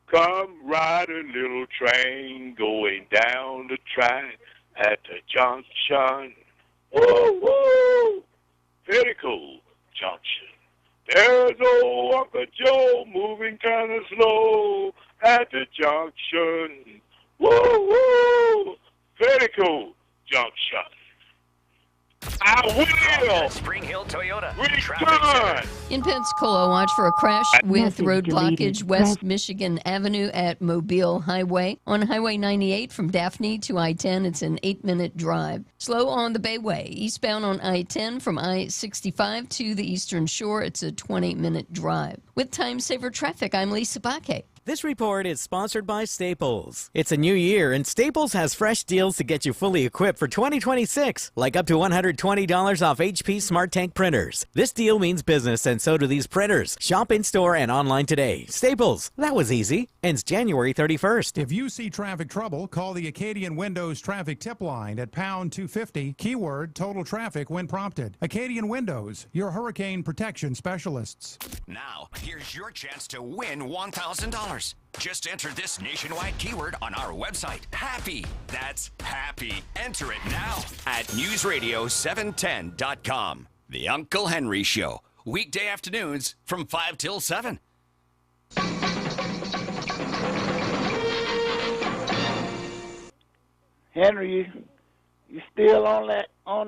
Come ride a little train going down the track at the junction. Woo woo! Very cool junction. There's old Uncle Joe moving kind of slow at the junction. Woo woo! Very cool junction. I will Spring Hill Toyota. return. In Pensacola, watch for a crash with Message road blockage deleted. West Michigan Avenue at Mobile Highway. On Highway 98 from Daphne to I-10, it's an 8-minute drive. Slow on the Bayway. Eastbound on I-10 from I-65 to the Eastern Shore, it's a 20-minute drive. With Time Saver Traffic, I'm Lisa Baque. This report is sponsored by Staples. It's a new year, and Staples has fresh deals to get you fully equipped for 2026, like up to $120 off HP Smart Tank printers. This deal means business, and so do these printers. Shop in-store and online today. Staples, that was easy. Ends January 31st. If you see traffic trouble, call the Acadian Windows traffic tip line at pound 250, keyword total traffic when prompted. Acadian Windows, your hurricane protection specialists. Now, here's your chance to win $1,000. Just enter this nationwide keyword on our website. Happy. That's happy. Enter it now at newsradio710.com. The Uncle Henry Show. Weekday afternoons from 5 till 7. Henry, you still on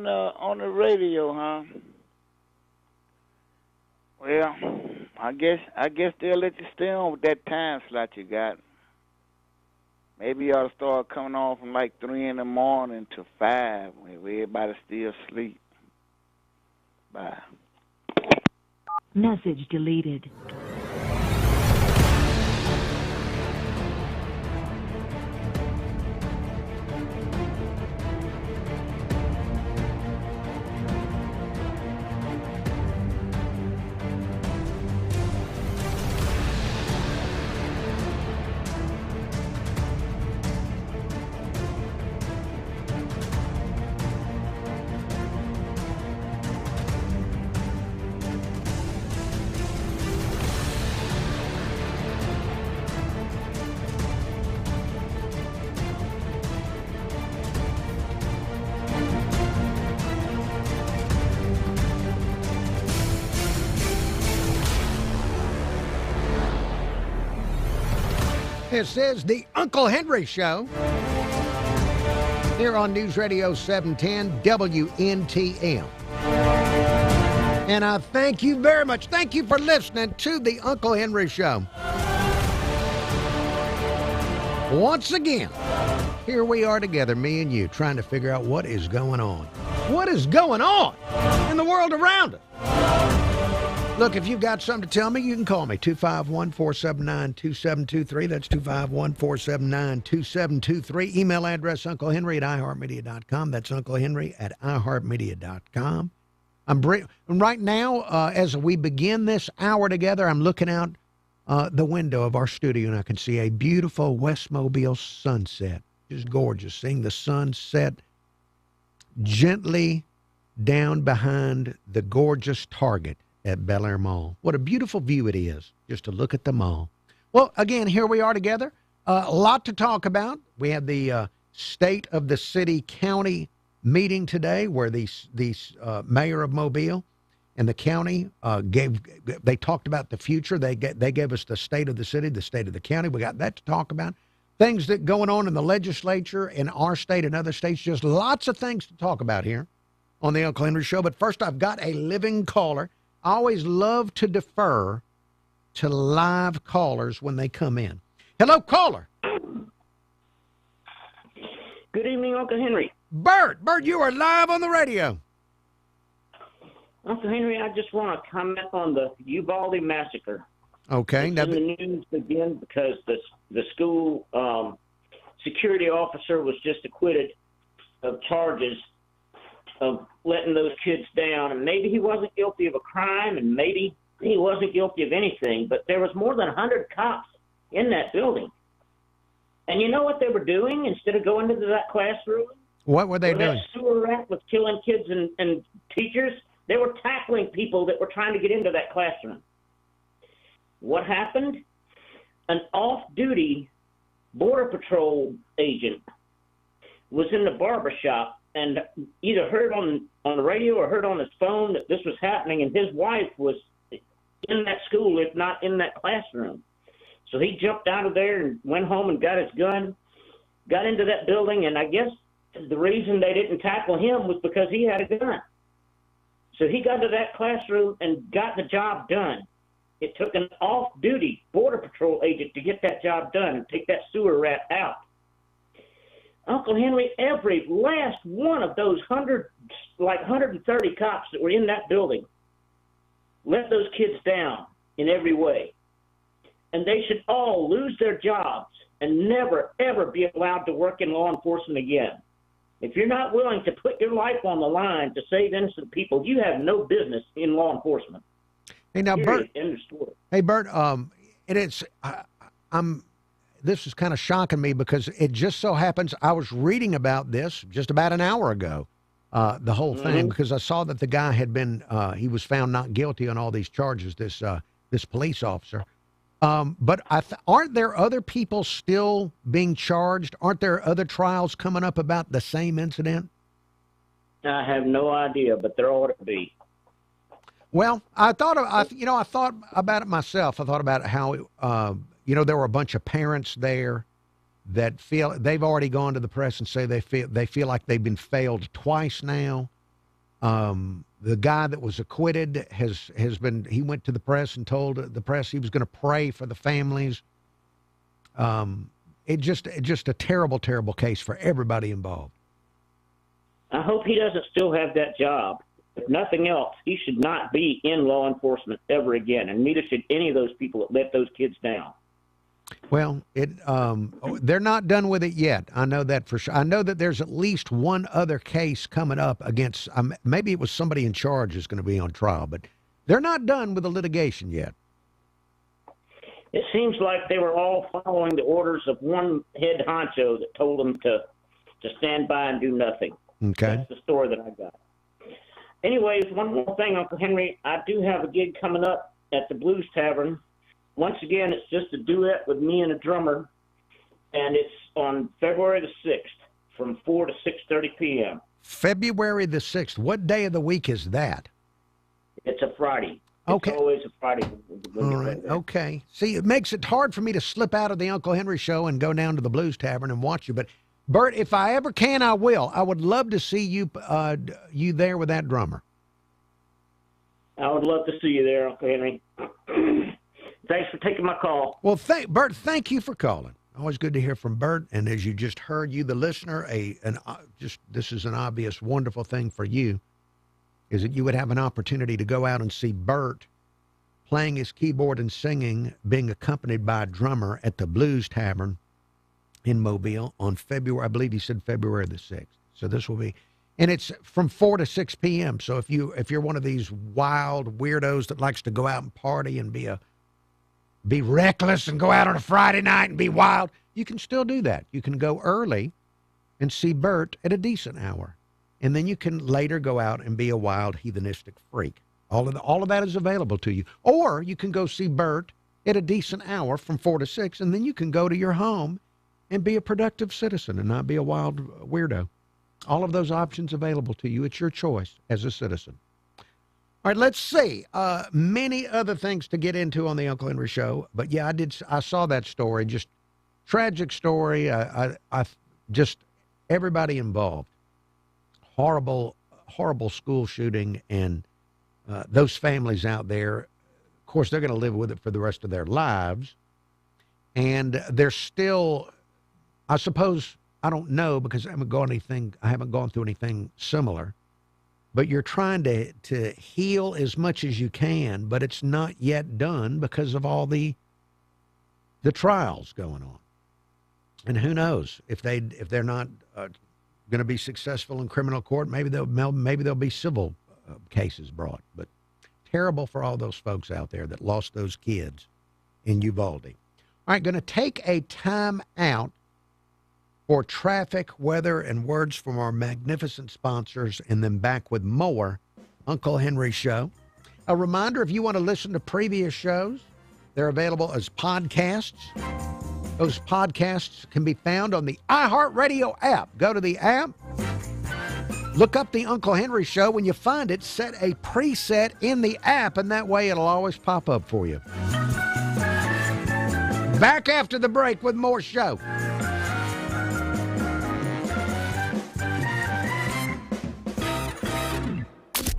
the radio, huh? Well, I guess they'll let you stay on with that time slot you got. Maybe you ought to start coming on from like 3 in the morning to 5 when everybody's still asleep. Bye. Message deleted. This is the Uncle Henry Show here on News Radio 710 WNTM. And I thank you very much. Thank you for listening to the Uncle Henry Show. Once again, here we are together, me and you, trying to figure out what is going on. What is going on in the world around us? Look, if you've got something to tell me, you can call me, 251-479-2723. That's 251-479-2723. Email address, unclehenry@iheartmedia.com. That's unclehenry@iheartmedia.com. Right now, as we begin this hour together, I'm looking out the window of our studio, and I can see a beautiful West Mobile sunset. Just gorgeous, seeing the sunset gently down behind the gorgeous Target at Bel Air Mall. What a beautiful view it is just to look at the mall. Well, again, here we are together. A lot to talk about. We had the State of the City County meeting today where the mayor of Mobile and the county they talked about the future. They gave us the state of the city, the state of the county. We got that to talk about. Things that going on in the legislature in our state and other states. Just lots of things to talk about here on the Uncle Henry Show. But first, I've got a living caller. I always love to defer to live callers when they come in. Hello, caller. Good evening, Uncle Henry. Bert, you are live on the radio. Uncle Henry, I just want to comment on the Uvalde massacre. Okay. It's in the news again because the school security officer was just acquitted of charges of letting those kids down, and maybe he wasn't guilty of a crime, and maybe he wasn't guilty of anything, but there was more than 100 cops in that building. And you know what they were doing instead of going into that classroom? What were they doing? That sewer rat was killing kids and teachers. They were tackling people that were trying to get into that classroom. What happened? an off-duty Border Patrol agent was in the barber shop and either heard on the radio or heard on his phone that this was happening, and his wife was in that school, if not in that classroom. So he jumped out of there and went home and got his gun, got into that building, and I guess the reason they didn't tackle him was because he had a gun. So he got to that classroom and got the job done. It took an off-duty Border Patrol agent to get that job done and take that sewer rat out. Uncle Henry, every last one of those 130 cops that were in that building let those kids down in every way. And they should all lose their jobs and never, ever be allowed to work in law enforcement again. If you're not willing to put your life on the line to save innocent people, you have no business in law enforcement. Hey, now, Bert. End of story. Hey, Bert. This is kind of shocking me because it just so happens I was reading about this just about an hour ago, the whole thing, because I saw that the guy had been he was found not guilty on all these charges. This police officer. But aren't there other people still being charged? Aren't there other trials coming up about the same incident? I have no idea, but there ought to be. Well, I thought about it myself. I thought about how, there were a bunch of parents there that feel they've already gone to the press and say they feel like they've been failed twice now. The guy that was acquitted he went to the press and told the press he was going to pray for the families. It just a terrible, terrible case for everybody involved. I hope he doesn't still have that job. If nothing else, he should not be in law enforcement ever again, and neither should any of those people that let those kids down. Well, they're not done with it yet. I know that for sure. I know that there's at least one other case coming up against, maybe it was somebody in charge is going to be on trial, but they're not done with the litigation yet. It seems like they were all following the orders of one head honcho that told them to stand by and do nothing. Okay. That's the story that I got. Anyways, one more thing, Uncle Henry. I do have a gig coming up at the Blues Tavern. Once again, it's just a duet with me and a drummer, and it's on February the 6th from 4 to 6:30 p.m. February the 6th. What day of the week is that? It's a Friday. Okay. It's always a Friday. All right. Okay. See, it makes it hard for me to slip out of the Uncle Henry show and go down to the Blues Tavern and watch you. But, Bert, if I ever can, I will. I would love to see you there with that drummer. I would love to see you there, Uncle Henry. Thanks for taking my call. Well, Bert, thank you for calling. Always good to hear from Bert. And as you just heard, you, the listener, this is an obvious, wonderful thing for you, is that you would have an opportunity to go out and see Bert playing his keyboard and singing, being accompanied by a drummer at the Blues Tavern in Mobile on February, I believe he said February the 6th. So this will be, and it's from 4 to 6 p.m. So if you're one of these wild weirdos that likes to go out and party and be reckless and go out on a Friday night and be wild, you can still do that. You can go early and see Bert at a decent hour. And then you can later go out and be a wild heathenistic freak. All of that is available to you. Or you can go see Bert at a decent hour from 4 to 6, and then you can go to your home and be a productive citizen and not be a wild weirdo. All of those options available to you. It's your choice as a citizen. All right, let's see. Many other things to get into on the Uncle Henry Show. But, yeah, I saw that story. Just tragic story. I just everybody involved. Horrible, horrible school shooting. And those families out there, of course, they're going to live with it for the rest of their lives. And they're still, I suppose, I don't know because I haven't gone through anything similar. But you're trying to heal as much as you can, but it's not yet done because of all the trials going on. And who knows if they're not going to be successful in criminal court? Maybe there'll be civil cases brought. But terrible for all those folks out there that lost those kids in Uvalde. All right, going to take a time out for traffic, weather, and words from our magnificent sponsors, and then back with more Uncle Henry Show. A reminder, if you want to listen to previous shows They're available as podcasts. Those podcasts can be found on the iHeartRadio app. Go to the app. Look up the Uncle Henry Show. When you find it, set a preset in the app, and that way it'll always pop up for you. Back after the break with more show.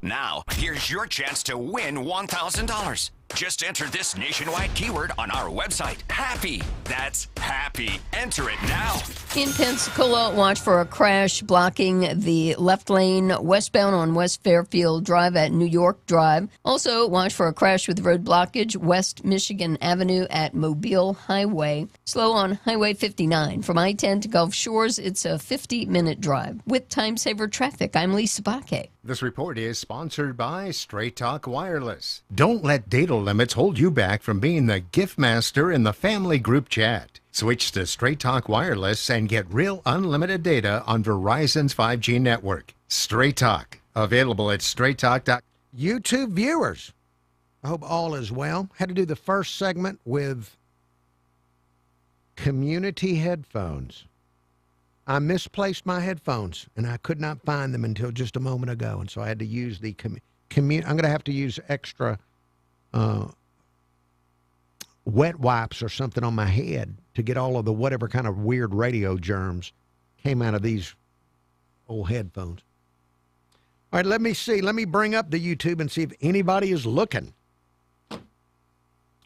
Now, here's your chance to win $1,000. Just enter this nationwide keyword on our website. Happy. That's happy. Enter it now. In Pensacola, watch for a crash blocking the left lane westbound on West Fairfield Drive at New York Drive. Also, watch for a crash with road blockage West Michigan Avenue at Mobile Highway. Slow on Highway 59. From I-10 to Gulf Shores, it's a 50-minute drive. With time saver traffic, I'm Lisa Baque. This report is sponsored by Straight Talk Wireless. Don't let data limits hold you back from being the gift master in the family group chat. Switch to Straight Talk Wireless and get real unlimited data on Verizon's 5G network. Straight Talk, available at straighttalk.com. YouTube viewers, I hope all is well. Had to do the first segment with community headphones. I misplaced my headphones, and I could not find them until just a moment ago, and so I had to use the I'm going to have to use extra wet wipes or something on my head to get all of the whatever kind of weird radio germs came out of these old headphones. All right, let me see. Let me bring up the YouTube and see if anybody is looking.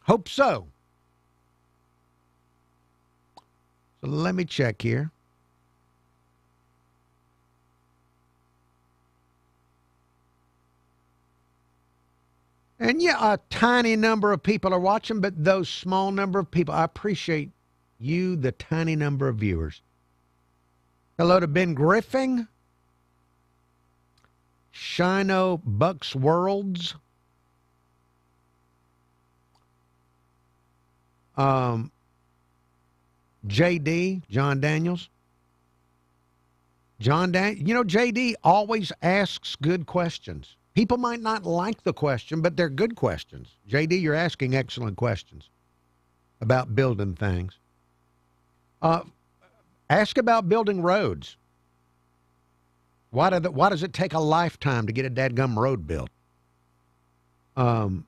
Hope so. So let me check here. And yeah, a tiny number of people are watching, but those small number of people, I appreciate you, the tiny number of viewers. Hello to Ben Griffin, Shino Bucks Worlds, JD, John Daniels. JD always asks good questions. People might not like the question, but they're good questions. JD, you're asking excellent questions about building things. Ask about building roads. Why does it take a lifetime to get a dadgum road built? Bama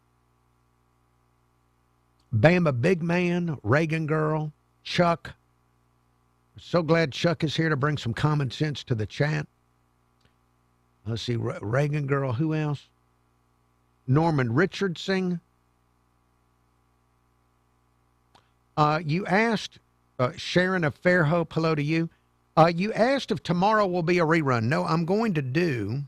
Big Man, Reagan Girl, Chuck. So glad Chuck is here to bring some common sense to the chat. Let's see, Reagan Girl, who else? Norman Richardson. You asked, Sharon of Fairhope, hello to you. You asked if tomorrow will be a rerun. No, I'm going to do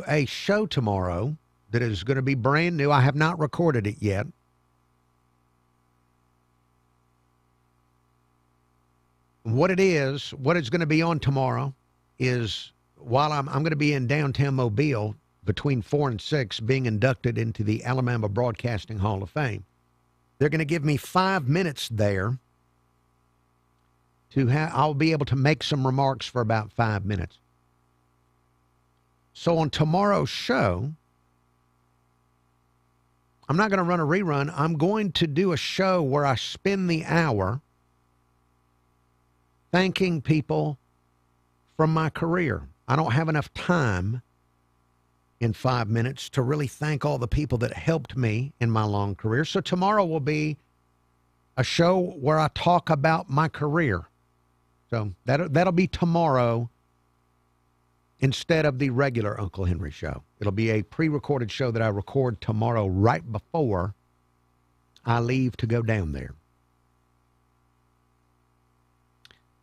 a show tomorrow that is going to be brand new. I have not recorded it yet. What it's going to be on tomorrow is while I'm going to be in downtown Mobile between 4 and 6 being inducted into the Alabama Broadcasting Hall of Fame. They're going to give me 5 minutes there I'll be able to make some remarks for about 5 minutes. So on tomorrow's show, I'm not going to run a rerun. I'm going to do a show where I spend the hour thanking people from my career. I don't have enough time in 5 minutes to really thank all the people that helped me in my long career. So tomorrow will be a show where I talk about my career. So that'll be tomorrow instead of the regular Uncle Henry show. It'll be a pre-recorded show that I record tomorrow right before I leave to go down there.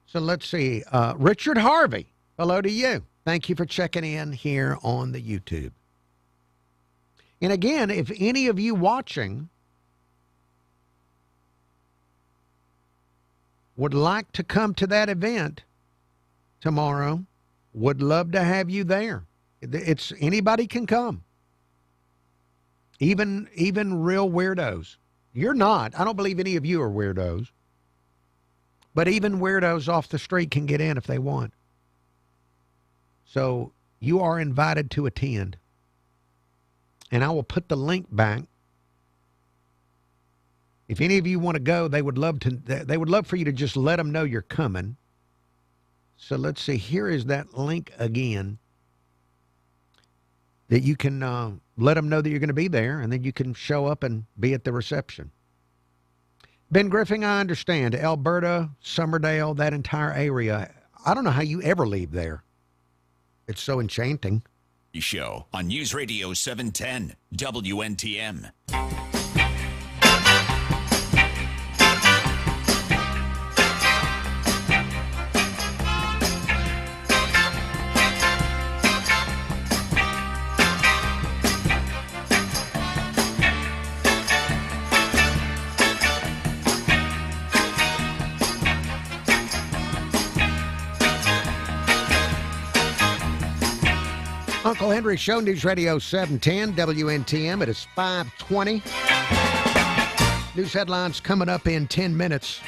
So let's see. Richard Harvey, hello to you. Thank you for checking in here on the YouTube. And again, if any of you watching would like to come to that event tomorrow, would love to have you there. It's anybody can come. Even real weirdos. You're not. I don't believe any of you are weirdos. But even weirdos off the street can get in if they want. So you are invited to attend. and I will put the link back. If any of you want to go, they would love for you to just let them know you're coming. So let's see. Here is that link again that you can let them know that you're going to be there, and then you can show up and be at the reception. Ben Griffin, I understand. Alberta, Summerdale, that entire area. I don't know how you ever leave there. It's so enchanting. Show on News Radio 710 WNTM. Uncle Henry Show, News Radio 710 WNTM. It is 5:20. News headlines coming up in 10 minutes.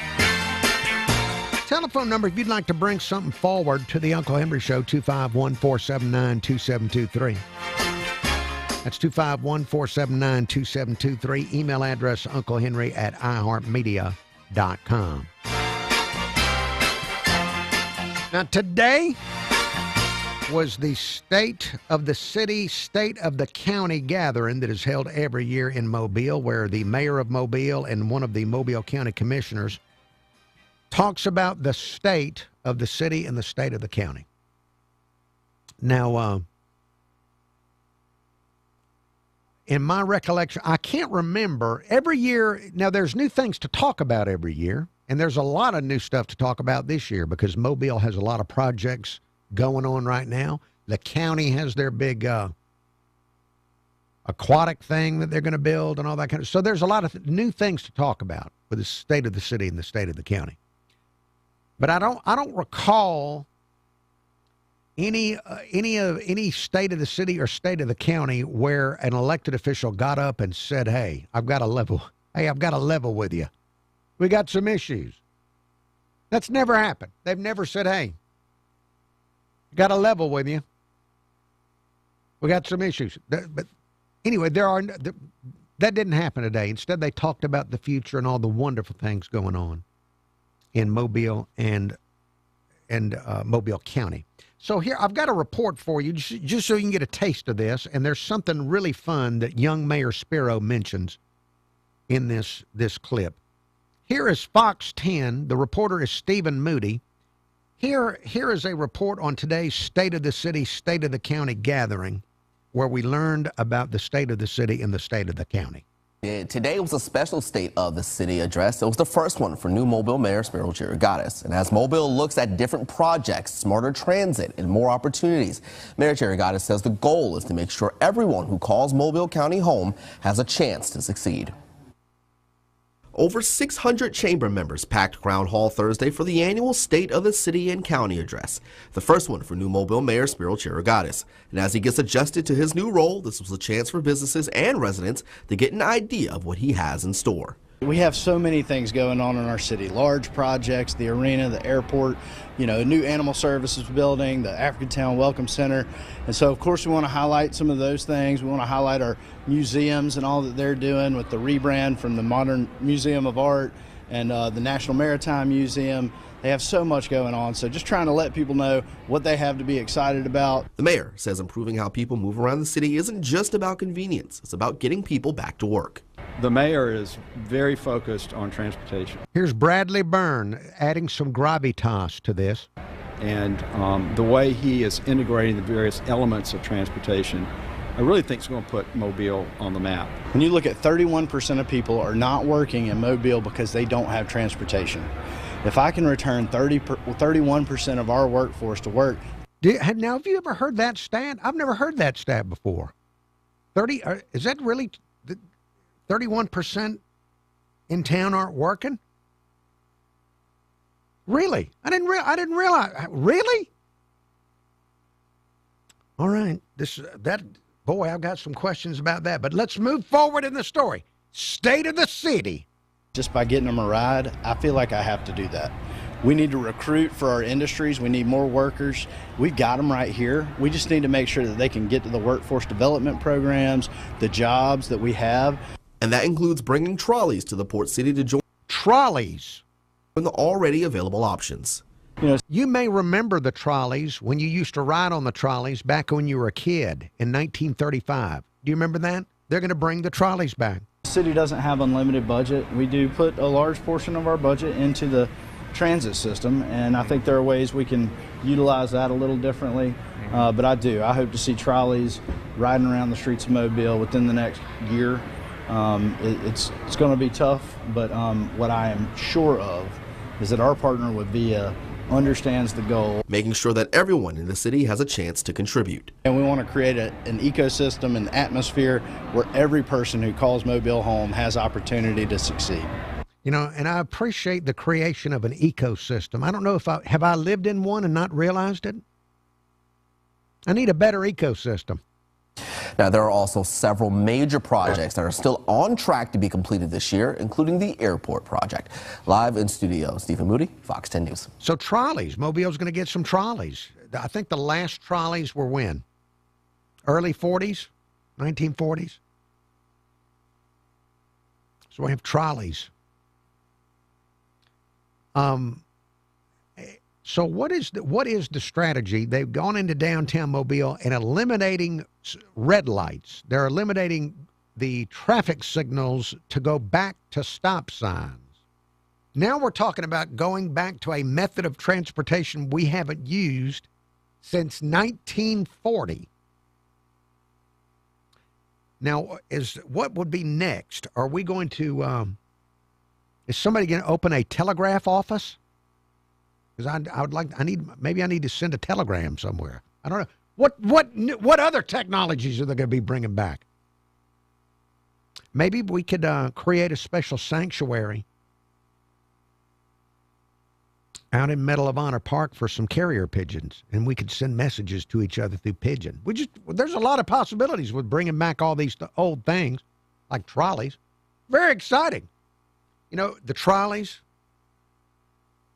Telephone number if you'd like to bring something forward to the Uncle Henry Show, 251-479-2723. That's 251-479-2723. Email address unclehenry@iheartmedia.com. Now today was the State of the City, State of the County gathering that is held every year in Mobile, where the mayor of Mobile and one of the Mobile County commissioners talks about the state of the city and the state of the county. Now, in my recollection, I can't remember every year. Now, there's new things to talk about every year, and there's a lot of new stuff to talk about this year because Mobile has a lot of projects going on right now. The county has their big aquatic thing that they're going to build and all that kind of. So there's a lot of new things to talk about with the state of the city and the state of the county. But I don't recall any state of the city or state of the county where an elected official got up and said, "Hey, I've got a level with you. We got some issues." That's never happened. They've never said, "Hey, got a level with you. We got some issues." But anyway, that didn't happen today. Instead, they talked about the future and all the wonderful things going on in Mobile and Mobile County. So here, I've got a report for you just so you can get a taste of this. And there's something really fun that young Mayor Spiro mentions in this clip. Here is Fox 10. The reporter is Stephen Moody. Here is a report on today's State of the City, State of the County gathering, where we learned about the state of the city and the state of the county. Today was a special State of the City address. It was the first one for new Mobile Mayor Spiro Chirigadis. And as Mobile looks at different projects, smarter transit, and more opportunities, Mayor Chirigadis says the goal is to make sure everyone who calls Mobile County home has a chance to succeed. Over 600 chamber members packed Crown Hall Thursday for the annual State of the City and County address, the first one for new Mobile Mayor Spiro Chirigadis. And as he gets adjusted to his new role, this was a chance for businesses and residents to get an idea of what he has in store. We have so many things going on in our city, large projects, the arena, the airport, new animal services building, the Africantown Welcome Center. And so, of course, we want to highlight some of those things. We want to highlight our museums and all that they're doing with the rebrand from the Modern Museum of Art and the National Maritime Museum. They have so much going on, so just trying to let people know what they have to be excited about. The mayor says improving how people move around the city isn't just about convenience. It's about getting people back to work. The mayor is very focused on transportation. Here's Bradley Byrne adding some gravitas to this. And the way he is integrating the various elements of transportation, I really think it's going to put Mobile on the map. When you look at 31% of people are not working in Mobile because they don't have transportation. If I can return 31% of our workforce to work. Now, have you ever heard that stat? I've never heard that stat before. Is that really 31% in town aren't working? Really? I didn't realize. Really? All right. Boy, I've got some questions about that. But let's move forward in the story. State of the city. Just by getting them a ride, I feel like I have to do that. We need to recruit for our industries. We need more workers. We've got them right here. We just need to make sure that they can get to the workforce development programs, the jobs that we have. And that includes bringing trolleys to the Port City to join trolleys the already available options. You may remember the trolleys when you used to ride on the trolleys back when you were a kid in 1935. Do you remember that? They're going to bring the trolleys back. The city doesn't have unlimited budget. We do put a large portion of our budget into the transit system, and I think there are ways we can utilize that a little differently. But I hope to see trolleys riding around the streets of Mobile within the next year. It's going to be tough, but what I am sure of is that our partner with VIA understands the goal. Making sure that everyone in the city has a chance to contribute. And we want to create an ecosystem, an atmosphere where every person who calls Mobile home has opportunity to succeed. And I appreciate the creation of an ecosystem. I don't know if have I lived in one and not realized it? I need a better ecosystem. Now, there are also several major projects that are still on track to be completed this year, including the airport project. Live in studio, Stephen Moody, Fox 10 News. So trolleys, Mobile's going to get some trolleys. I think the last trolleys were when? Early 40s, 1940s? So we have trolleys. So what is the strategy? They've gone into downtown Mobile and eliminating red lights. They're eliminating the traffic signals to go back to stop signs. Now we're talking about going back to a method of transportation we haven't used since 1940. Now, what would be next? Are we going to, is somebody going to open a telegraph office? Because maybe I need to send a telegram somewhere. I don't know. What other technologies are they going to be bringing back? Maybe we could create a special sanctuary out in Medal of Honor Park for some carrier pigeons, and we could send messages to each other through pigeon. There's a lot of possibilities with bringing back all these old things, like trolleys. Very exciting. The trolleys.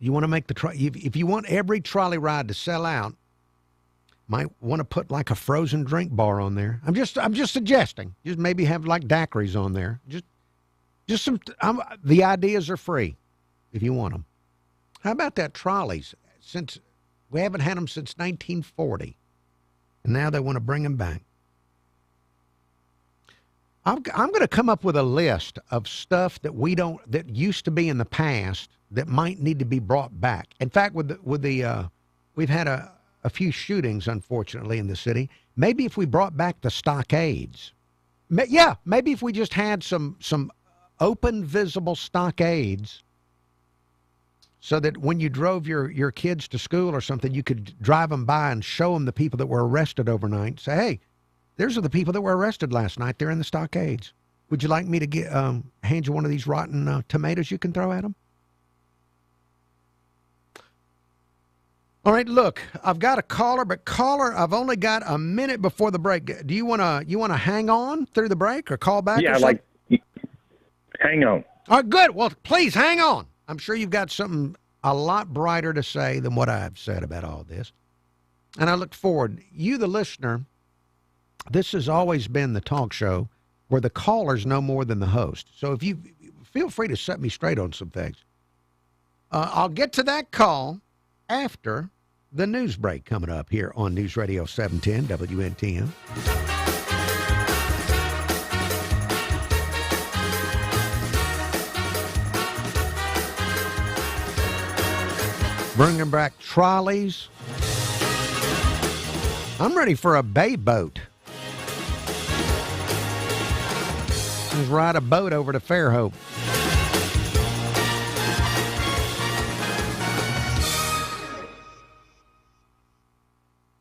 You want to make if you want every trolley ride to sell out, might want to put like a frozen drink bar on there. I'm just suggesting. Just maybe have like daiquiris on there. Just some. The ideas are free, if you want them. How about that trolleys? Since we haven't had them since 1940, and now they want to bring them back. I'm going to come up with a list of stuff that that used to be in the past that might need to be brought back. In fact, we've had a few shootings, unfortunately, in the city. Maybe if we brought back the stockades. Maybe if we just had some open, visible stockades so that when you drove your kids to school or something, you could drive them by and show them the people that were arrested overnight. Say, hey, those are the people that were arrested last night. They're in the stockades. Would you like me to hand you one of these rotten tomatoes you can throw at them? All right, look, I've got a caller, but caller, I've only got a minute before the break. Do you want to hang on through the break or call back? Yeah, hang on. All right, good. Well, please hang on. I'm sure you've got something a lot brighter to say than what I've said about all this. And I look forward. You, the listener, this has always been the talk show where the callers know more than the host. So if you feel free to set me straight on some things. I'll get to that call after the news break coming up here on News Radio 710 WNTN. Bringing back trolleys. I'm ready for a bay boat. Let's ride a boat over to Fairhope.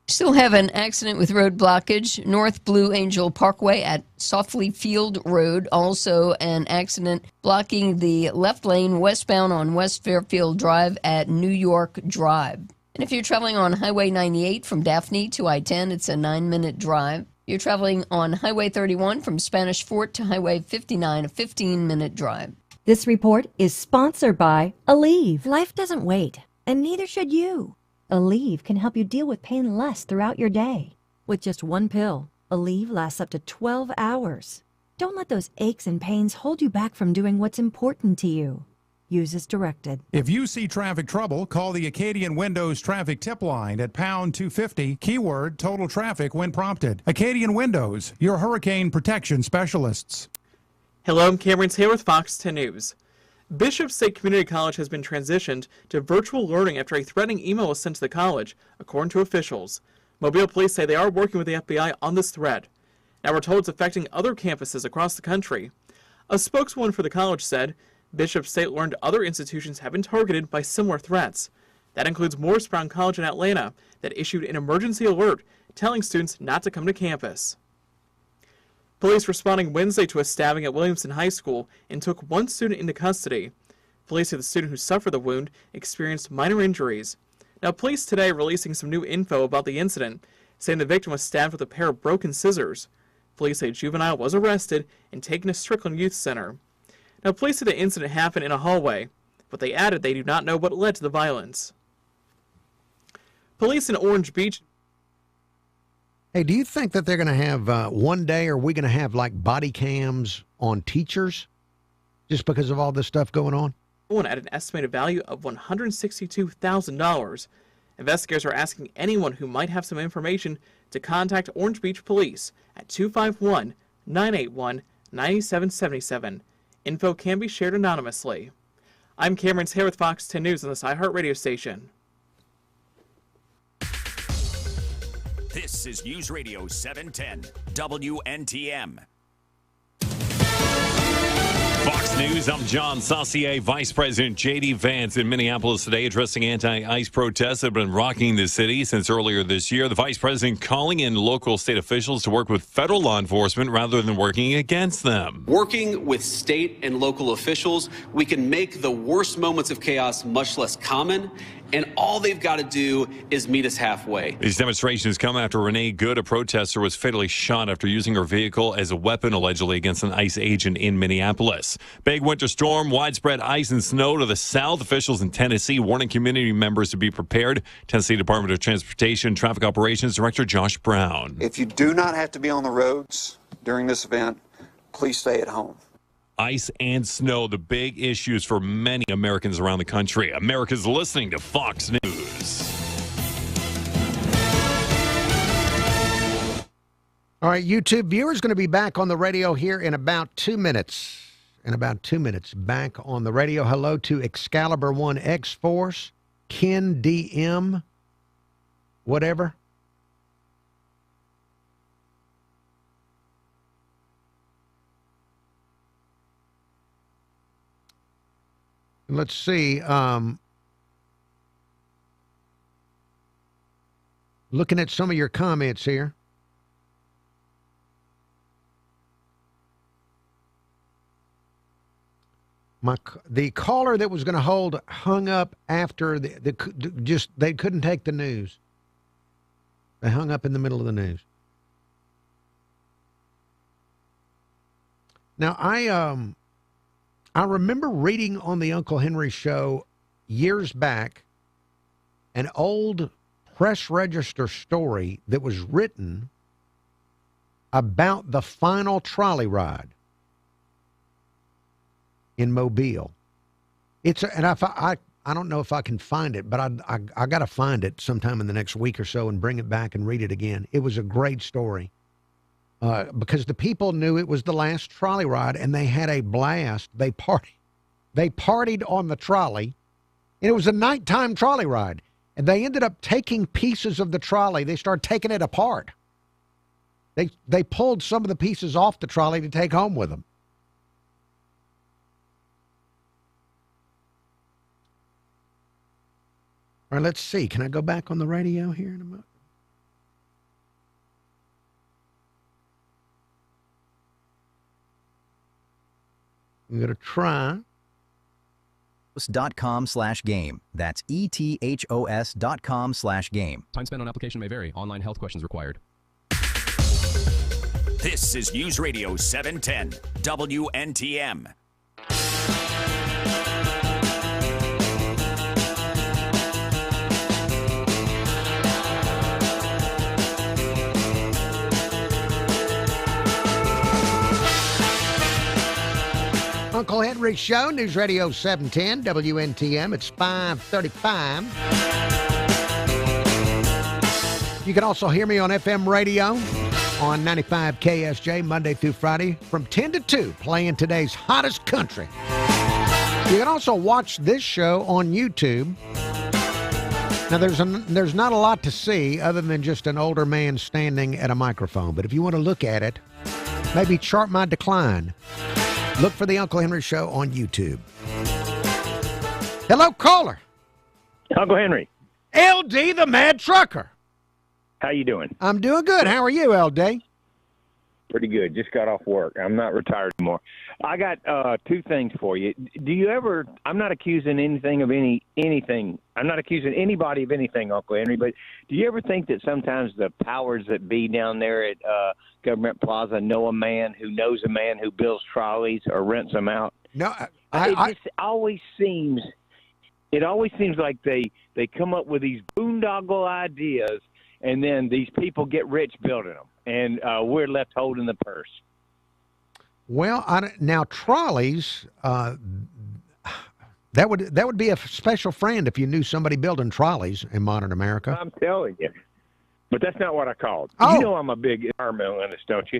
Still have an accident with road blockage, North Blue Angel Parkway at Softley Field Road. Also an accident blocking the left lane westbound on West Fairfield Drive at New York Drive. And if you're traveling on Highway 98 from Daphne to I-10, it's a 9-minute drive. You're traveling on Highway 31 from Spanish Fort to Highway 59, a 15-minute drive. This report is sponsored by Aleve. Life doesn't wait. and neither should you. Aleve can help you deal with pain less throughout your day. With just one pill, Aleve lasts up to 12 hours. Don't let those aches and pains hold you back from doing what's important to you. Use as directed. If you see traffic trouble, call the Acadian Windows traffic tip line at pound 250, keyword total traffic when prompted. Acadian Windows, your hurricane protection specialists. Hello, I'm Cameron Taylor with Fox 10 News. Bishop State Community College has been transitioned to virtual learning after a threatening email was sent to the college, according to officials. Mobile police say they are working with the FBI on this threat. Now we're told it's affecting other campuses across the country. A spokeswoman for the college said Bishop State learned other institutions have been targeted by similar threats. That includes Morris Brown College in Atlanta that issued an emergency alert telling students not to come to campus. Police responding Wednesday to a stabbing at Williamson High School and took one student into custody. Police say the student who suffered the wound experienced minor injuries. Now, police today releasing some new info about the incident, saying the victim was stabbed with a pair of broken scissors. Police say a juvenile was arrested and taken to Strickland Youth Center. Now, police say the incident happened in a hallway, but they added they do not know what led to the violence. Police in Orange Beach. Hey, do you think that they're going to have one day, are we going to have like body cams on teachers just because of all this stuff going on? At an estimated value of $162,000. Investigators are asking anyone who might have some information to contact Orange Beach Police at 251-981-9777. Info can be shared anonymously. I'm Cameron Taylor with Fox 10 News on this iHeartRadio station. This is News Radio 710 WNTM. Fox News, I'm John Saucier. Vice President J.D. Vance in Minneapolis today addressing anti-ICE protests that have been rocking the city since earlier this year. The vice president calling in local state officials to work with federal law enforcement rather than working against them. Working with state and local officials, we can make the worst moments of chaos much less common, and all they've got to do is meet us halfway. These demonstrations come after Renee Good, a protester, was fatally shot after using her vehicle as a weapon allegedly against an ICE agent in Minneapolis. Big winter storm, widespread ice and snow to the south. Officials in Tennessee warning community members to be prepared. Tennessee Department of Transportation Traffic Operations Director Josh Brown. If you do not have to be on the roads during this event, please stay at home. Ice and snow, the big issues for many Americans around the country. America's listening to Fox News. All right, YouTube viewers going to be back on the radio here in about 2 minutes. Back on the radio. Hello to Excalibur 1 X-Force, Ken DM, whatever. Let's see. Looking at some of your comments here. The caller that was going to hold hung up after they couldn't take the news. They hung up in the middle of the news. Now I remember reading on the Uncle Henry show years back an old press register story that was written about the final trolley ride in Mobile. I don't know if I can find it, but I got to find it sometime in the next week or so and bring it back and read it again. It was a great story. Because the people knew it was the last trolley ride, and they had a blast. They partied on the trolley, and it was a nighttime trolley ride. And they ended up taking pieces of the trolley. They started taking it apart. They pulled some of the pieces off the trolley to take home with them. All right, let's see. Can I go back on the radio here in a moment? I'm going to try. .com/game. That's ETHOS.com/game. Time spent on application may vary. Online health questions required. This is News Radio 710 WNTM. Uncle Henry Show, News Radio 710, WNTM. It's 5:35. You can also hear me on FM radio on 95 KSJ Monday through Friday from 10 to 2, playing today's hottest country. You can also watch this show on YouTube. Now, there's not a lot to see other than just an older man standing at a microphone. But if you want to look at it, maybe chart my decline, look for the Uncle Henry Show on YouTube. Hello, caller. Uncle Henry. LD, the Mad Trucker. How you doing? I'm doing good. How are you, LD? Pretty good. Just got off work. I'm not retired anymore. I got two things for you. Do you ever? I'm not accusing anything of anything. I'm not accusing anybody of anything, Uncle Henry. But do you ever think that sometimes the powers that be down there at Government Plaza know a man who knows a man who builds trolleys or rents them out? No, it always seems like they come up with these boondoggle ideas, and then these people get rich building them, and we're left holding the purse. Well, now trolleys, that would be a special friend if you knew somebody building trolleys in modern America. I'm telling you. But that's not what I called. Oh. You know I'm a big environmentalist, don't you?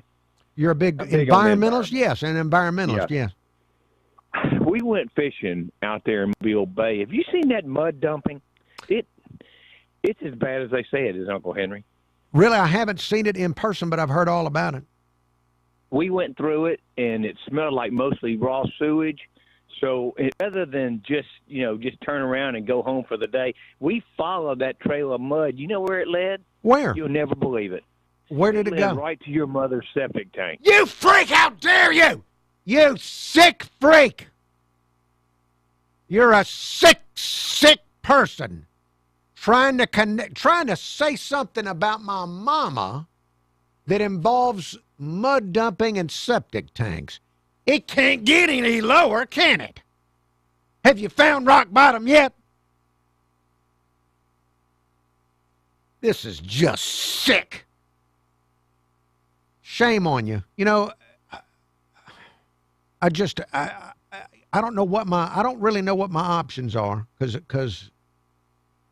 You're a big environmentalist? Yes, an environmentalist, yes. We went fishing out there in Mobile Bay. Have you seen that mud dumping? It's as bad as they say it is, Uncle Henry. Really, I haven't seen it in person, but I've heard all about it. We went through it, and it smelled like mostly raw sewage. So rather than just turn around and go home for the day, we followed that trail of mud. You know where it led? Where? You'll never believe it. Where did it go? Right to your mother's septic tank. You freak! How dare you? You sick freak! You're a sick person. Trying to say something about my mama that involves mud dumping and septic tanks. It can't get any lower, can it? Have you found rock bottom yet? This is just sick. Shame on you. You know, I don't know what I don't really know what my options are because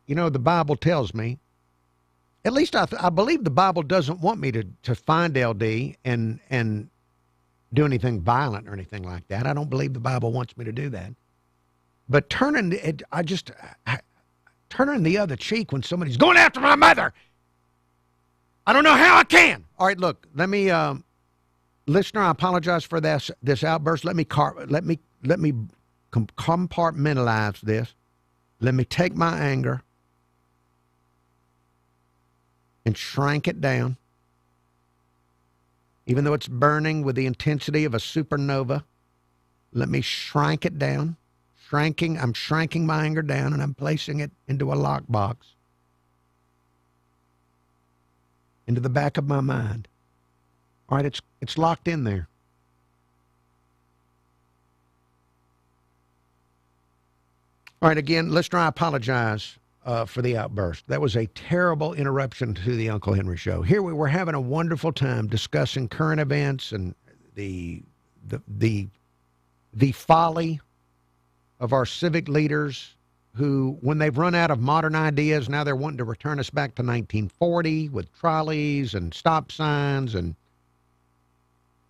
you know, the Bible tells me, at least I believe the Bible doesn't want me to find LD and do anything violent or anything like that. I don't believe the Bible wants me to do that. But turning the other cheek when somebody's going after my mother, I don't know how I can. All right, look, let me, listener, I apologize for this outburst. Let me compartmentalize this. Let me take my anger and shrank it down. Even though it's burning with the intensity of a supernova, let me shrank it down. I'm shrinking my anger down, and I'm placing it into a lockbox, into the back of my mind. All right, it's locked in there. All right, again, listener, I apologize for the outburst. That was a terrible interruption to the Uncle Henry Show. Here we were having a wonderful time discussing current events and the folly of our civic leaders who, when they've run out of modern ideas, now they're wanting to return us back to 1940 with trolleys and stop signs and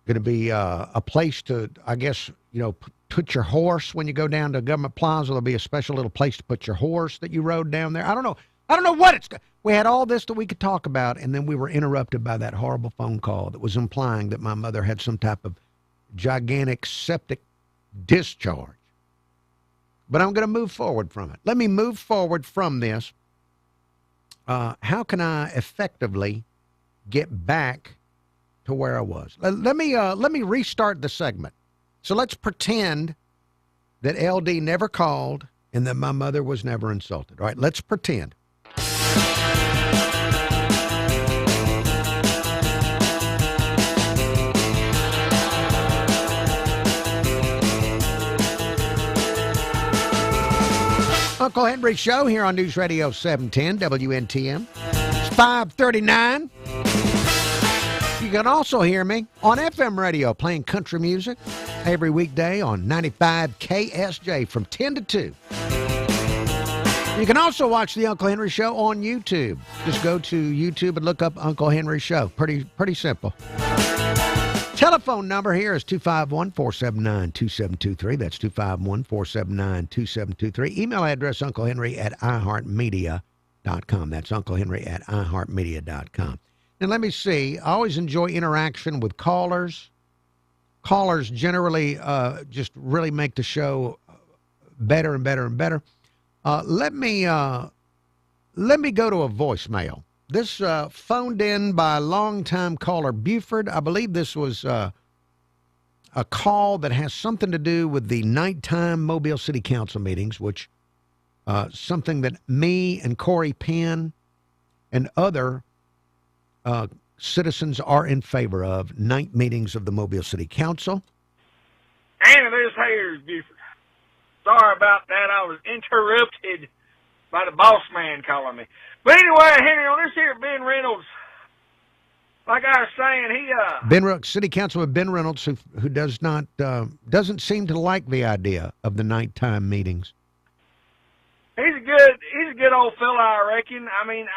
going to be a place to, I guess, put your horse when you go down to Government Plaza. There'll be a special little place to put your horse that you rode down there. I don't know what it's. We had all this that we could talk about, and then we were interrupted by that horrible phone call that was implying that my mother had some type of gigantic septic discharge. But I'm going to move forward from it. Let me move forward from this. How can I effectively get back to where I was? Let me restart the segment. So let's pretend that LD never called and that my mother was never insulted. All right, let's pretend. Uncle Henry Show here on News Radio 710 WNTM. It's 5:39. You You can also hear me on FM radio playing country music every weekday on 95 KSJ from 10 to 2. You can also watch the Uncle Henry Show on YouTube. Just go to YouTube and look up Uncle Henry Show. Pretty simple. Telephone number here is 251-479-2723. That's 251-479-2723. Email address unclehenry@iheartmedia.com. That's unclehenry@iheartmedia.com. And let me see. I always enjoy interaction with callers. Callers generally just really make the show better and better and better. Let me go to a voicemail. This phoned in by a longtime caller, Buford. I believe this was a call that has something to do with the nighttime Mobile City Council meetings, which something that me and Corey Penn and other citizens are in favor of, night meetings of the Mobile City Council. And this here's Buford. Sorry about that. I was interrupted by the boss man calling me. But anyway, Henry, on this here Ben Reynolds, like I was saying, City Councilman Ben Reynolds, who doesn't seem to like the idea of the nighttime meetings. He's a good old fella, I reckon. I mean,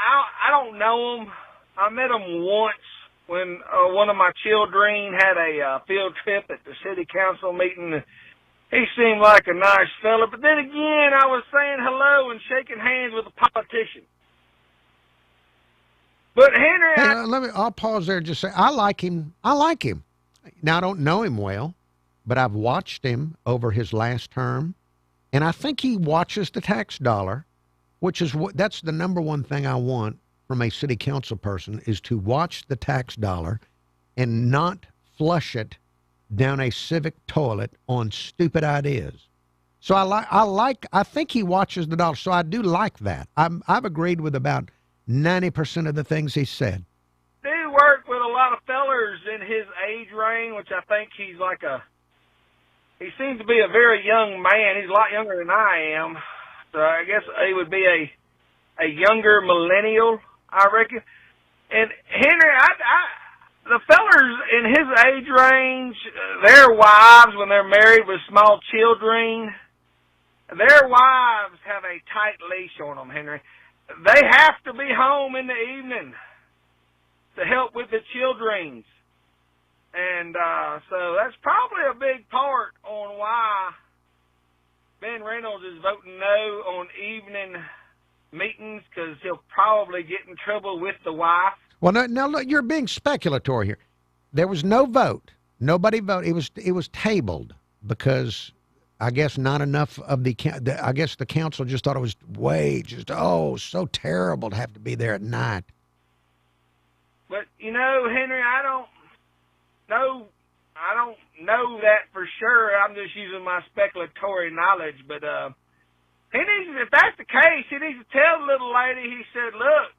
I don't know him. I met him once when one of my children had a field trip at the city council meeting. He seemed like a nice fella, but then again, I was saying hello and shaking hands with a politician. But Henry, I'll pause there and just say I like him. Now I don't know him well, but I've watched him over his last term, and I think he watches the tax dollar, which is that's the number one thing I want from a city council person, is to watch the tax dollar and not flush it down a civic toilet on stupid ideas. So I think he watches the dollar. So I do like that. I've agreed with about 90% of the things he said. I do work with a lot of fellers in his age range, which I think he seems to be a very young man. He's a lot younger than I am. So I guess he would be a younger millennial, I reckon. And Henry, the fellers in his age range, their wives, when they're married with small children, their wives have a tight leash on them, Henry. They have to be home in the evening to help with the children. And so that's probably a big part on why Ben Reynolds is voting no on evening meetings, because he'll probably get in trouble with the wife. Well, now look, you're being speculatory here. There was no vote. Nobody voted. It was tabled because I guess not enough of I guess the council just thought it was so terrible to have to be there at night. But Henry, I don't know that for sure. I'm just using my speculatory knowledge. But if that's the case, he needs to tell the little lady. He said, "Look,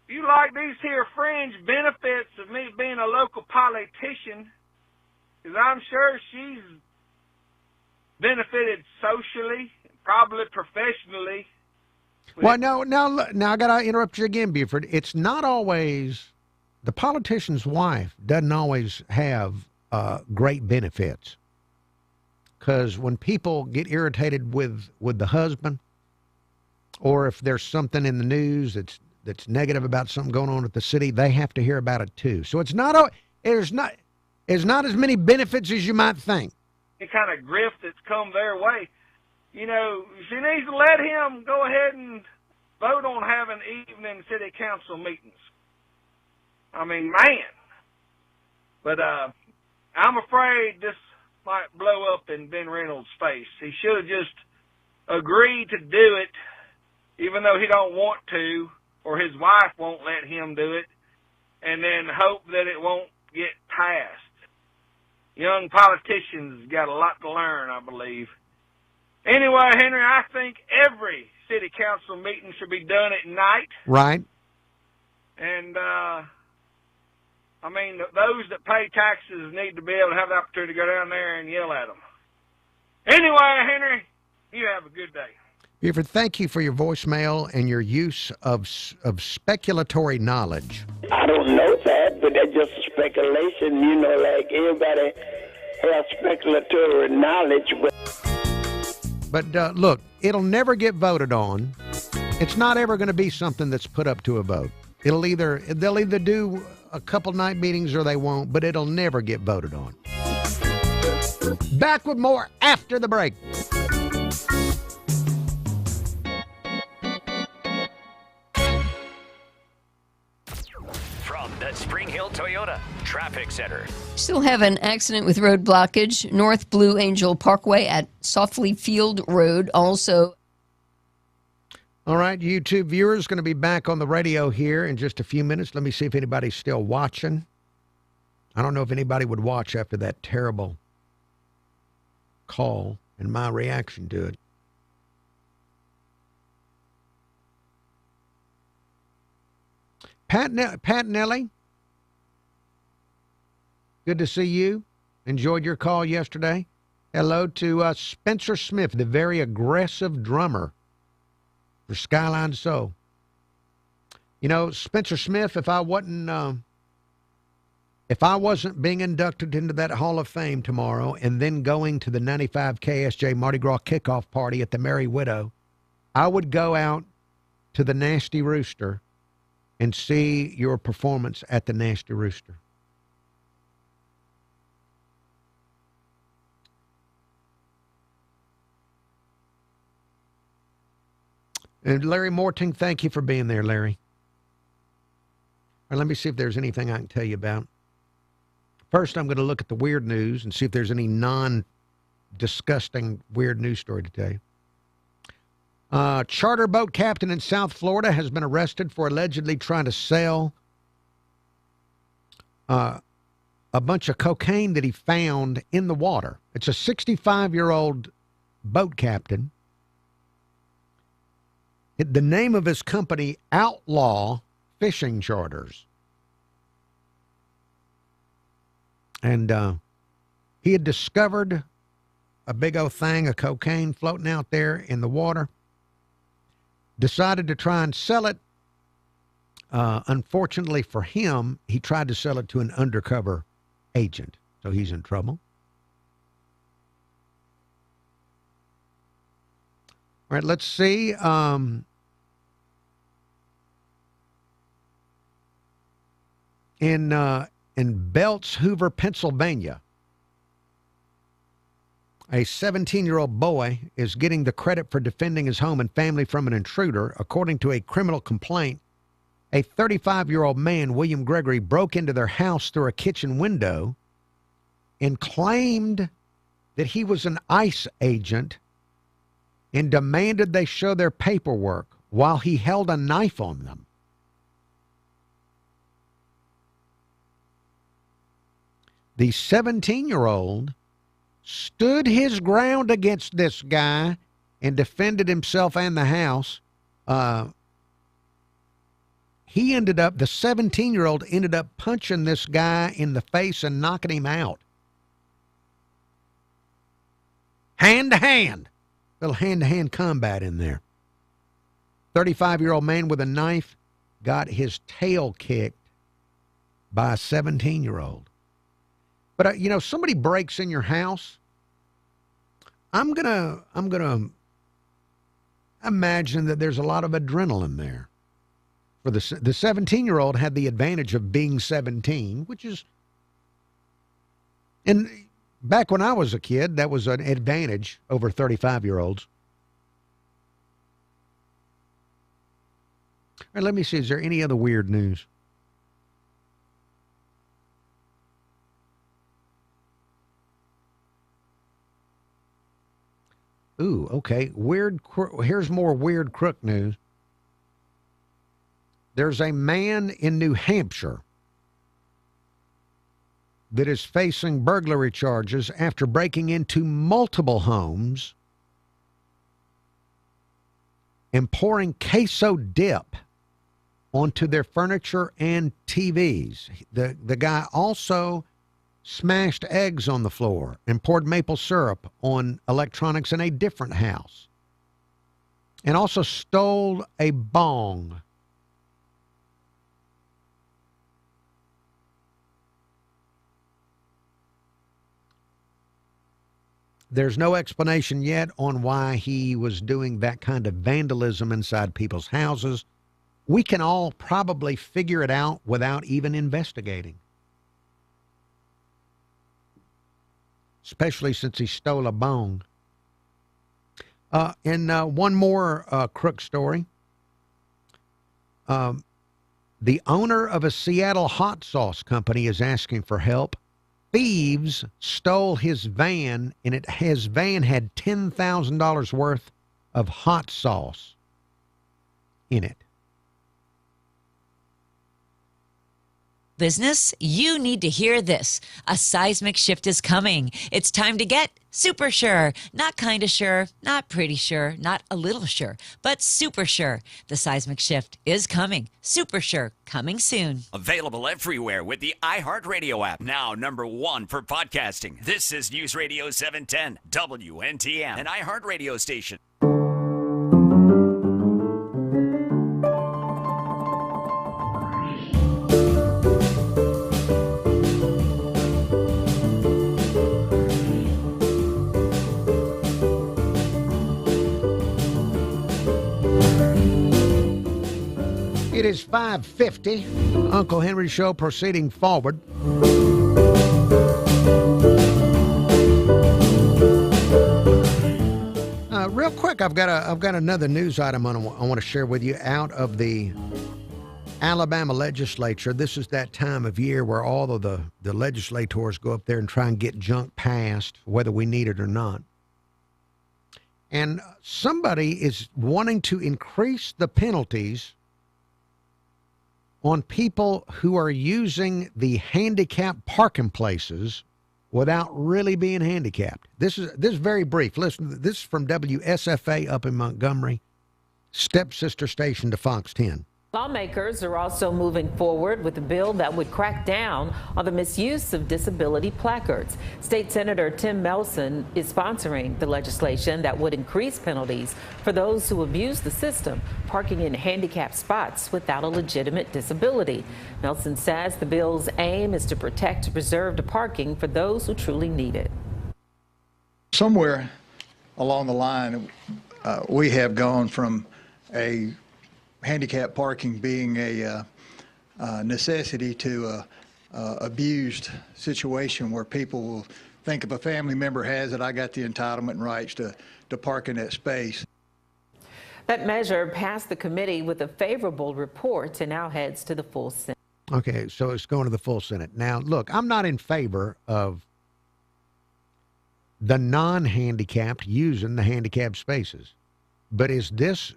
you like these here fringe benefits of me being a local politician, because I'm sure she's benefited socially, probably professionally." Well, now I got to interrupt you again, Buford. It's not always, the politician's wife doesn't always have great benefits. Because when people get irritated with the husband, or if there's something in the news that's negative about something going on at the city, they have to hear about it too. So there's not as many benefits as you might think. The kind of grift that's come their way. She needs to let him go ahead and vote on having evening city council meetings. I mean, man. But I'm afraid this might blow up in Ben Reynolds' face. He should have just agreed to do it, even though he don't want to, or his wife won't let him do it, and then hope that it won't get passed. Young politicians got a lot to learn, I believe. Anyway, Henry, I think every city council meeting should be done at night. Right. And, those that pay taxes need to be able to have the opportunity to go down there and yell at them. Anyway, Henry, you have a good day. Buford, thank you for your voicemail and your use of speculatory knowledge. I don't know that. but that's just speculation. You know, like everybody has speculatory knowledge. But look, it'll never get voted on. It's not ever going to be something that's put up to a vote. They'll either do a couple night meetings or they won't, but it'll never get voted on. Back with more after the break. From the Spring Hill Toyota Traffic Center. Still have an accident with road blockage, North Blue Angel Parkway at Softly Field Road. Also, all right, YouTube viewers, going to be back on the radio here in just a few minutes. Let me see if anybody's still watching. I don't know if anybody would watch after that terrible call and my reaction to it. Pat Nelly, good to see you. Enjoyed your call yesterday. Hello to Spencer Smith, the very aggressive drummer for Skyline Soul. You know, Spencer Smith, if I wasn't being inducted into that Hall of Fame tomorrow and then going to the 95 KSJ Mardi Gras kickoff party at the Merry Widow, I would go out to the Nasty Rooster and see your performance at the Nasty Rooster. And Larry Morting, thank you for being there, Larry. All right, let me see if there's anything I can tell you about. First, I'm going to look at the weird news and see if there's any non-disgusting weird news story to tell you. Charter boat captain in South Florida has been arrested for allegedly trying to sell a bunch of cocaine that he found in the water. It's a 65-year-old boat captain. The name of his company, Outlaw Fishing Charters. And he had discovered a big old thing of cocaine floating out there in the water. Decided to try and sell it. Unfortunately for him, he tried to sell it to an undercover agent. So he's in trouble. All right, let's see. In Belts Hoover, Pennsylvania, a 17-year-old boy is getting the credit for defending his home and family from an intruder. According to a criminal complaint, a 35-year-old man, William Gregory, broke into their house through a kitchen window and claimed that he was an ICE agent and demanded they show their paperwork while he held a knife on them. The 17-year-old stood his ground against this guy and defended himself and the house. The 17-year-old ended up punching this guy in the face and knocking him out. Hand-to-hand. Little hand-to-hand combat in there. 35-year-old man with a knife got his tail kicked by a 17-year-old. But, somebody breaks in your house. I'm gonna imagine that there's a lot of adrenaline there. For the 17-year-old had the advantage of being 17, which is, and back when I was a kid, that was an advantage over 35-year-olds. All right, let me see. Is there any other weird news? Ooh, okay. Here's more weird crook news. There's a man in New Hampshire that is facing burglary charges after breaking into multiple homes and pouring queso dip onto their furniture and TVs. The guy also smashed eggs on the floor and poured maple syrup on electronics in a different house. And also stole a bong. There's no explanation yet on why he was doing that kind of vandalism inside people's houses. We can all probably figure it out without even investigating. Especially since he stole a bone. And one more crook story. The owner of a Seattle hot sauce company is asking for help. Thieves stole his van, and his van had $10,000 worth of hot sauce in it. Business, you need to hear this. A seismic shift is coming. It's time to get super sure. Not kind of sure, not pretty sure, not a little sure, but super sure. The seismic shift is coming. Super sure, coming soon. Available everywhere with the iHeartRadio app. Now #1 for podcasting. This is News Radio 710 WNTN, an iHeartRadio station. It is 5:50. Uncle Henry Show proceeding forward. Real quick, I've got another news item I want to share with you out of the Alabama legislature. This is that time of year where all of the legislators go up there and try and get junk passed, whether we need it or not. And somebody is wanting to increase the penalties on people who are using the handicapped parking places without really being handicapped. This is very brief. Listen, this is from WSFA up in Montgomery, stepsister station to Fox 10. Lawmakers are also moving forward with a bill that would crack down on the misuse of disability placards. State Senator Tim Melson is sponsoring the legislation that would increase penalties for those who abuse the system, parking in handicapped spots without a legitimate disability. Melson says the bill's aim is to protect reserved parking for those who truly need it. Somewhere along the line, we have gone from a handicap parking being a necessity to a abused situation where people will think if a family member has it, I got the entitlement and rights to park in that space. That measure passed the committee with a favorable report and now heads to the full Senate. Okay, so it's going to the full Senate. Now, look, I'm not in favor of the non-handicapped using the handicapped spaces, but is this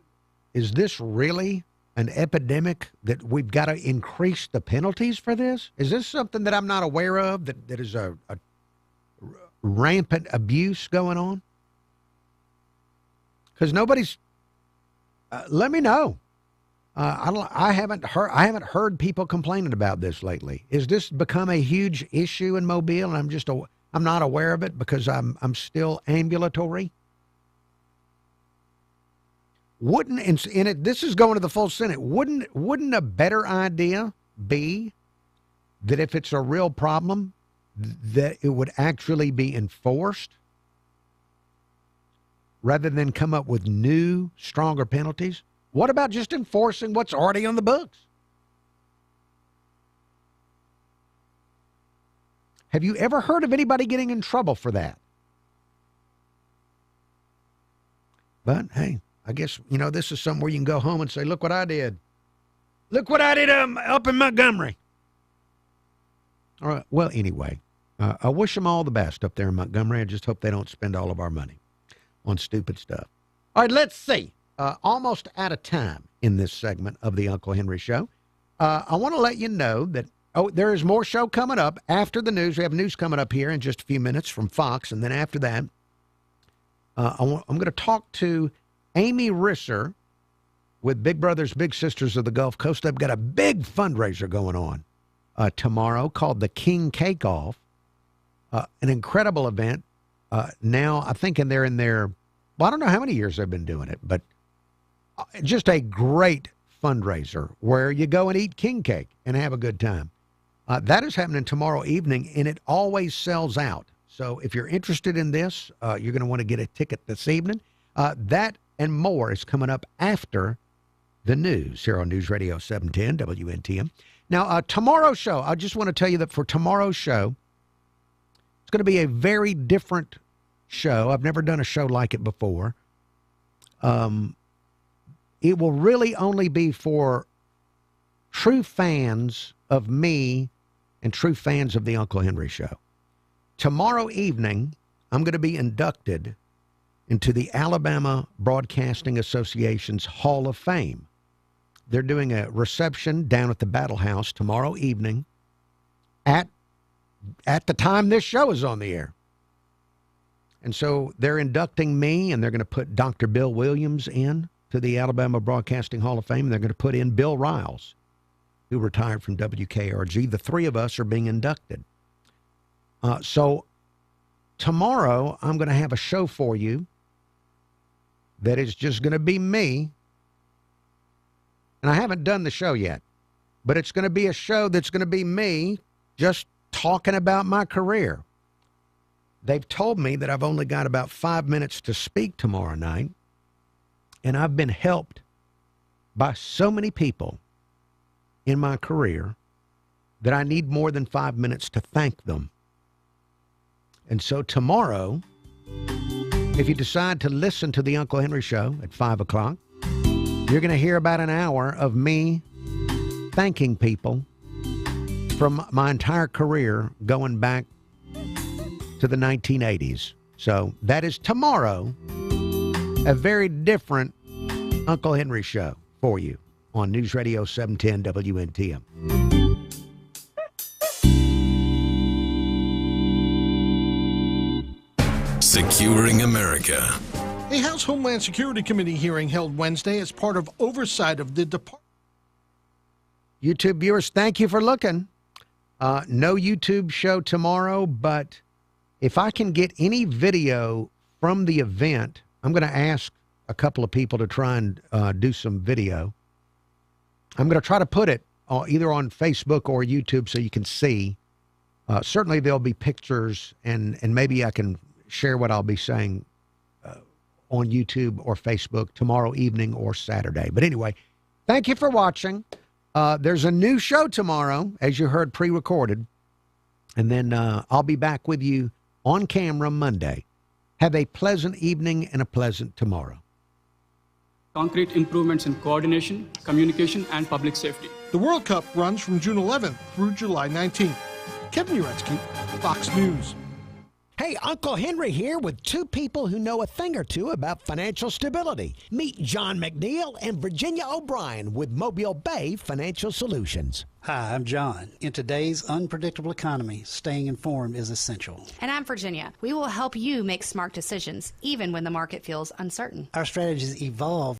really an epidemic that we've got to increase the penalties for this? Is this something that I'm not aware of, that is a rampant abuse going on? Because nobody's, let me know. I haven't heard people complaining about this lately. Is this become a huge issue in Mobile and I'm not aware of it because I'm still ambulatory? This is going to the full Senate. Wouldn't a better idea be that if it's a real problem, that it would actually be enforced rather than come up with new, stronger penalties? What about just enforcing what's already on the books? Have you ever heard of anybody getting in trouble for that? But hey, I guess, this is somewhere you can go home and say, look what I did. Look what I did up in Montgomery. All right. Well, anyway, I wish them all the best up there in Montgomery. I just hope they don't spend all of our money on stupid stuff. All right, let's see. Almost out of time in this segment of the Uncle Henry Show. I want to let you know that, there is more show coming up after the news. We have news coming up here in just a few minutes from Fox. And then after that, I'm going to talk to Amy Risser with Big Brothers Big Sisters of the Gulf Coast. They've got a big fundraiser going on tomorrow called the King Cake Off. An incredible event. Now, I think they're in their, I don't know how many years they've been doing it, but just a great fundraiser where you go and eat king cake and have a good time. That is happening tomorrow evening, and it always sells out. So if you're interested in this, you're going to want to get a ticket this evening. That and more is coming up after the news here on News Radio 710 WNTM. Now, tomorrow's show, I just want to tell you that for tomorrow's show, it's going to be a very different show. I've never done a show like it before. It will really only be for true fans of me and true fans of the Uncle Henry Show. Tomorrow evening, I'm going to be inducted into the Alabama Broadcasting Association's Hall of Fame. They're doing a reception down at the Battle House tomorrow evening at the time this show is on the air. And so they're inducting me, and they're going to put Dr. Bill Williams in to the Alabama Broadcasting Hall of Fame, and they're going to put in Bill Riles, who retired from WKRG. The three of us are being inducted. So tomorrow I'm going to have a show for you that is just going to be me. And I haven't done the show yet, but it's going to be a show that's going to be me just talking about my career. They've told me that I've only got about 5 minutes to speak tomorrow night, and I've been helped by so many people in my career that I need more than 5 minutes to thank them. And so tomorrow, if you decide to listen to the Uncle Henry Show at 5 o'clock, you're going to hear about an hour of me thanking people from my entire career going back to the 1980s. So that is tomorrow, a very different Uncle Henry Show for you on News Radio 710 WNTM. Securing America. A House Homeland Security Committee hearing held Wednesday as part of oversight of the department. YouTube viewers, thank you for looking. No YouTube show tomorrow, but if I can get any video from the event, I'm going to ask a couple of people to try and do some video. I'm going to try to put it either on Facebook or YouTube so you can see. Certainly there'll be pictures, and maybe I can share what I'll be saying on YouTube or Facebook tomorrow evening or Saturday. But anyway, thank you for watching. There's a new show tomorrow, as you heard, pre-recorded. And then I'll be back with you on camera Monday. Have a pleasant evening and a pleasant tomorrow. Concrete improvements in coordination, communication, and public safety. The World Cup runs from June 11th through July 19th. Kevin Uretsky, Fox News. Hey, Uncle Henry here with two people who know a thing or two about financial stability. Meet John McNeil and Virginia O'Brien with Mobile Bay Financial Solutions. Hi, I'm John. In today's unpredictable economy, staying informed is essential. And I'm Virginia. We will help you make smart decisions, even when the market feels uncertain. Our strategies evolve